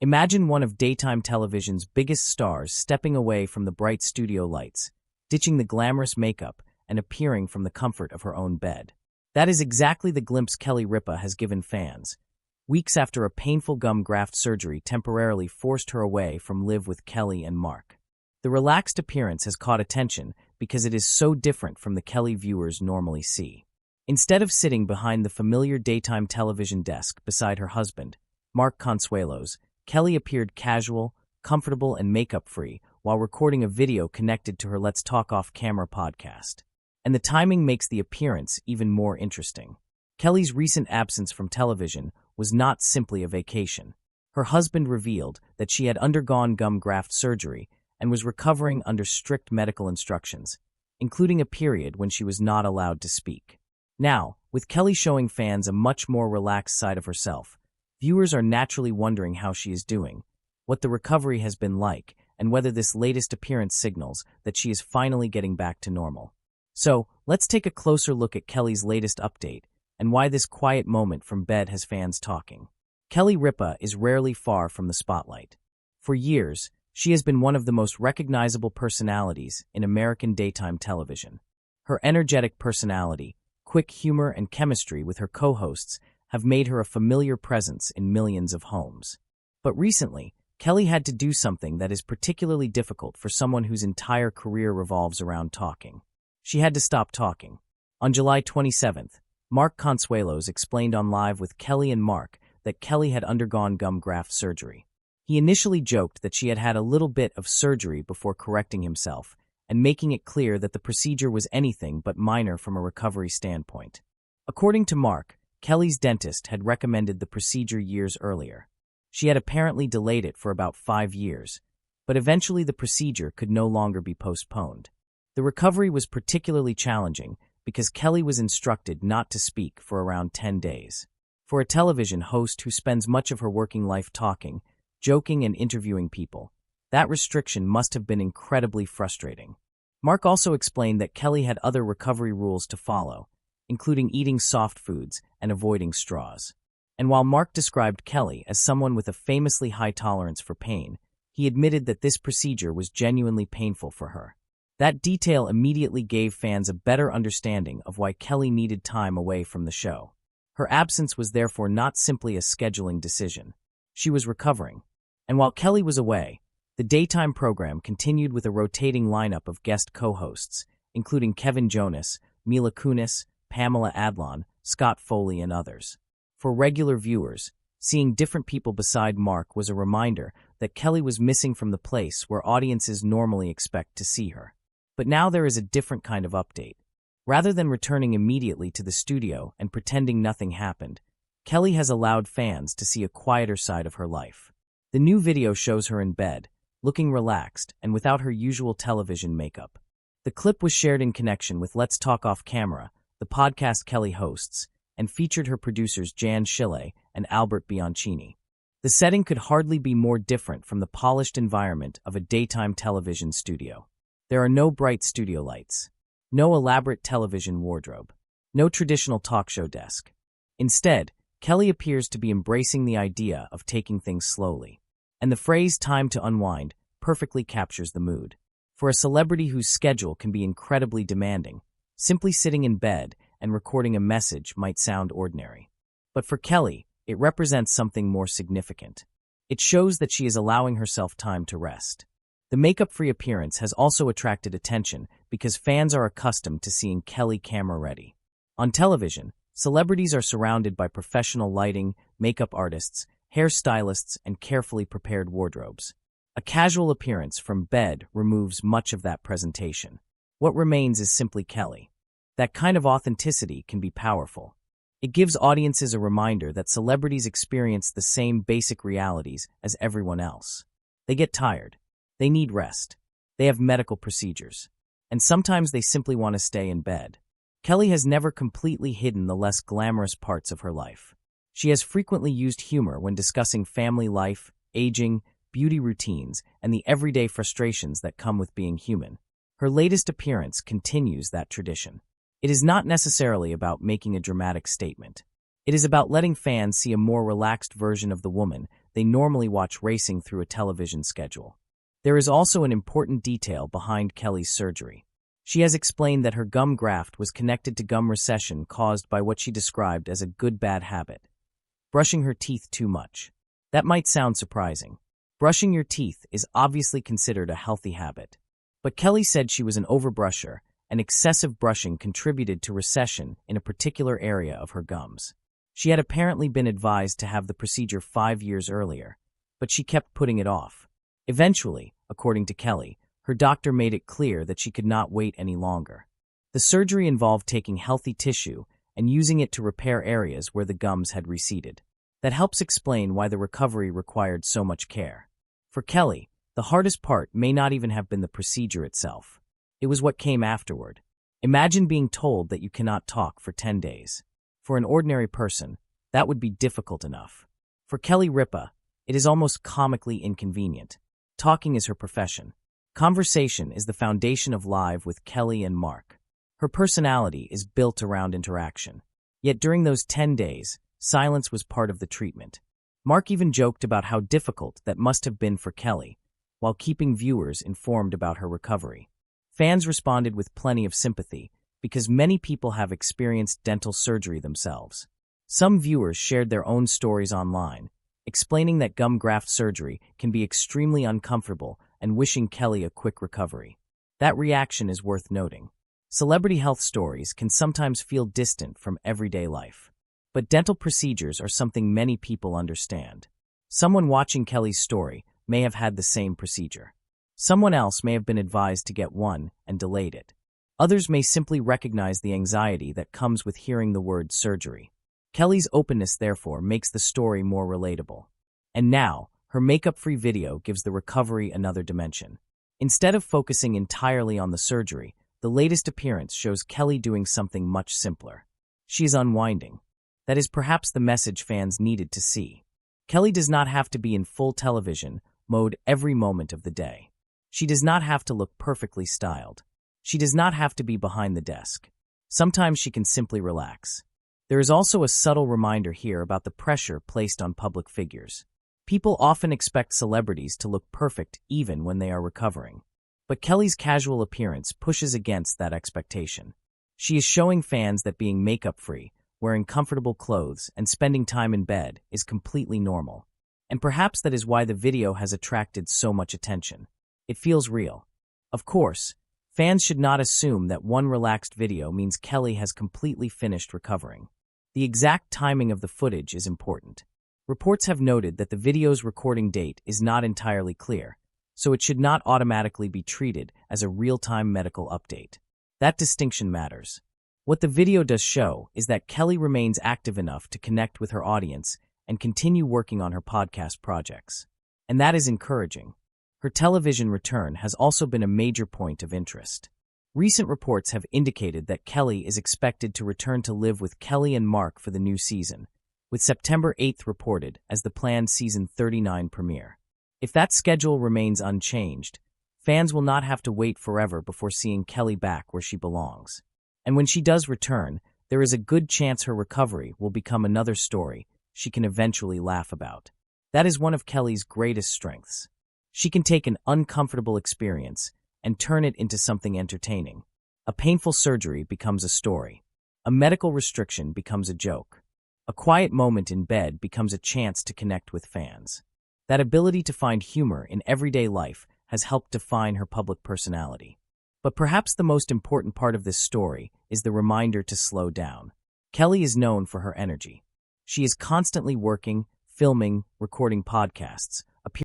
Imagine one of daytime television's biggest stars stepping away from the bright studio lights, ditching the glamorous makeup, and appearing from the comfort of her own bed. That is exactly the glimpse Kelly Ripa has given fans, weeks after a painful gum graft surgery temporarily forced her away from Live with Kelly and Mark. The relaxed appearance has caught attention because it is so different from the Kelly viewers normally see. Instead of sitting behind the familiar daytime television desk beside her husband, Mark Consuelos, Kelly appeared casual, comfortable, and makeup-free while recording a video connected to her Let's Talk Off-Camera podcast. And the timing makes the appearance even more interesting. Kelly's recent absence from television was not simply a vacation. Her husband revealed that she had undergone gum graft surgery and was recovering under strict medical instructions, including a period when she was not allowed to speak. Now, with Kelly showing fans a much more relaxed side of herself, viewers are naturally wondering how she is doing, what the recovery has been like, and whether this latest appearance signals that she is finally getting back to normal. So, let's take a closer look at Kelly's latest update and why this quiet moment from bed has fans talking. Kelly Ripa is rarely far from the spotlight. For years, she has been one of the most recognizable personalities in American daytime television. Her energetic personality, quick humor, and chemistry with her co-hosts have made her a familiar presence in millions of homes. But recently, Kelly had to do something that is particularly difficult for someone whose entire career revolves around talking. She had to stop talking. On July 27th, Mark Consuelos explained on Live with Kelly and Mark that Kelly had undergone gum graft surgery. He initially joked that she had had a little bit of surgery before correcting himself and making it clear that the procedure was anything but minor from a recovery standpoint. According to Mark, Kelly's dentist had recommended the procedure years earlier. She had apparently delayed it for about 5 years, but eventually the procedure could no longer be postponed. The recovery was particularly challenging because Kelly was instructed not to speak for around 10 days. For a television host who spends much of her working life talking, joking, and interviewing people, that restriction must have been incredibly frustrating. Mark also explained that Kelly had other recovery rules to follow, including eating soft foods and avoiding straws. And while Mark described Kelly as someone with a famously high tolerance for pain, he admitted that this procedure was genuinely painful for her. That detail immediately gave fans a better understanding of why Kelly needed time away from the show. Her absence was therefore not simply a scheduling decision. She was recovering. And while Kelly was away, the daytime program continued with a rotating lineup of guest co-hosts, including Kevin Jonas, Mila Kunis, Pamela Adlon, Scott Foley, and others. For regular viewers, seeing different people beside Mark was a reminder that Kelly was missing from the place where audiences normally expect to see her. But now there is a different kind of update. Rather than returning immediately to the studio and pretending nothing happened, Kelly has allowed fans to see a quieter side of her life. The new video shows her in bed, looking relaxed and without her usual television makeup. The clip was shared in connection with Let's Talk Off Camera, the podcast Kelly hosts, and featured her producers Jan Schille and Albert Bianchini. The setting could hardly be more different from the polished environment of a daytime television studio. There are no bright studio lights, no elaborate television wardrobe, no traditional talk show desk. Instead, Kelly appears to be embracing the idea of taking things slowly. And the phrase "time to unwind" perfectly captures the mood. For a celebrity whose schedule can be incredibly demanding, simply sitting in bed and recording a message might sound ordinary. But for Kelly, it represents something more significant. It shows that she is allowing herself time to rest. The makeup-free appearance has also attracted attention because fans are accustomed to seeing Kelly camera-ready. On television, celebrities are surrounded by professional lighting, makeup artists, hairstylists, and carefully prepared wardrobes. A casual appearance from bed removes much of that presentation. What remains is simply Kelly. That kind of authenticity can be powerful. It gives audiences a reminder that celebrities experience the same basic realities as everyone else. They get tired. They need rest. They have medical procedures. And sometimes they simply want to stay in bed. Kelly has never completely hidden the less glamorous parts of her life. She has frequently used humor when discussing family life, aging, beauty routines, and the everyday frustrations that come with being human. Her latest appearance continues that tradition. It is not necessarily about making a dramatic statement. It is about letting fans see a more relaxed version of the woman they normally watch racing through a television schedule. There is also an important detail behind Kelly's surgery. She has explained that her gum graft was connected to gum recession caused by what she described as a good-bad habit: brushing her teeth too much. That might sound surprising. Brushing your teeth is obviously considered a healthy habit. But Kelly said she was an overbrusher, and excessive brushing contributed to recession in a particular area of her gums. She had apparently been advised to have the procedure 5 years earlier, but she kept putting it off. Eventually, according to Kelly, her doctor made it clear that she could not wait any longer. The surgery involved taking healthy tissue and using it to repair areas where the gums had receded. That helps explain why the recovery required so much care. For Kelly, the hardest part may not even have been the procedure itself. It was what came afterward. Imagine being told that you cannot talk for 10 days. For an ordinary person, that would be difficult enough. For Kelly Ripa, it is almost comically inconvenient. Talking is her profession. Conversation is the foundation of Live with Kelly and Mark. Her personality is built around interaction. Yet during those 10 days, silence was part of the treatment. Mark even joked about how difficult that must have been for Kelly, while keeping viewers informed about her recovery. Fans responded with plenty of sympathy, because many people have experienced dental surgery themselves. Some viewers shared their own stories online, explaining that gum graft surgery can be extremely uncomfortable and wishing Kelly a quick recovery. That reaction is worth noting. Celebrity health stories can sometimes feel distant from everyday life. But dental procedures are something many people understand. Someone watching Kelly's story may have had the same procedure. Someone else may have been advised to get one and delayed it. Others may simply recognize the anxiety that comes with hearing the word surgery. Kelly's openness, therefore, makes the story more relatable. And now, her makeup-free video gives the recovery another dimension. Instead of focusing entirely on the surgery, the latest appearance shows Kelly doing something much simpler. She is unwinding. That is perhaps the message fans needed to see. Kelly does not have to be in full television mode every moment of the day. She does not have to look perfectly styled. She does not have to be behind the desk. Sometimes she can simply relax. There is also a subtle reminder here about the pressure placed on public figures. People often expect celebrities to look perfect even when they are recovering. But Kelly's casual appearance pushes against that expectation. She is showing fans that being makeup-free, wearing comfortable clothes, and spending time in bed is completely normal. And perhaps that is why the video has attracted so much attention. It feels real. Of course, fans should not assume that one relaxed video means Kelly has completely finished recovering. The exact timing of the footage is important. Reports have noted that the video's recording date is not entirely clear, so it should not automatically be treated as a real-time medical update. That distinction matters. What the video does show is that Kelly remains active enough to connect with her audience and continue working on her podcast projects. And that is encouraging. Her television return has also been a major point of interest. Recent reports have indicated that Kelly is expected to return to Live with Kelly and Mark for the new season, with September 8th reported as the planned season 39 premiere. If that schedule remains unchanged, fans will not have to wait forever before seeing Kelly back where she belongs. And when she does return, there is a good chance her recovery will become another story she can eventually laugh about. That is one of Kelly's greatest strengths. She can take an uncomfortable experience and turn it into something entertaining. A painful surgery becomes a story. A medical restriction becomes a joke. A quiet moment in bed becomes a chance to connect with fans. That ability to find humor in everyday life has helped define her public personality. But perhaps the most important part of this story is the reminder to slow down. Kelly is known for her energy. She is constantly working, filming, recording podcasts,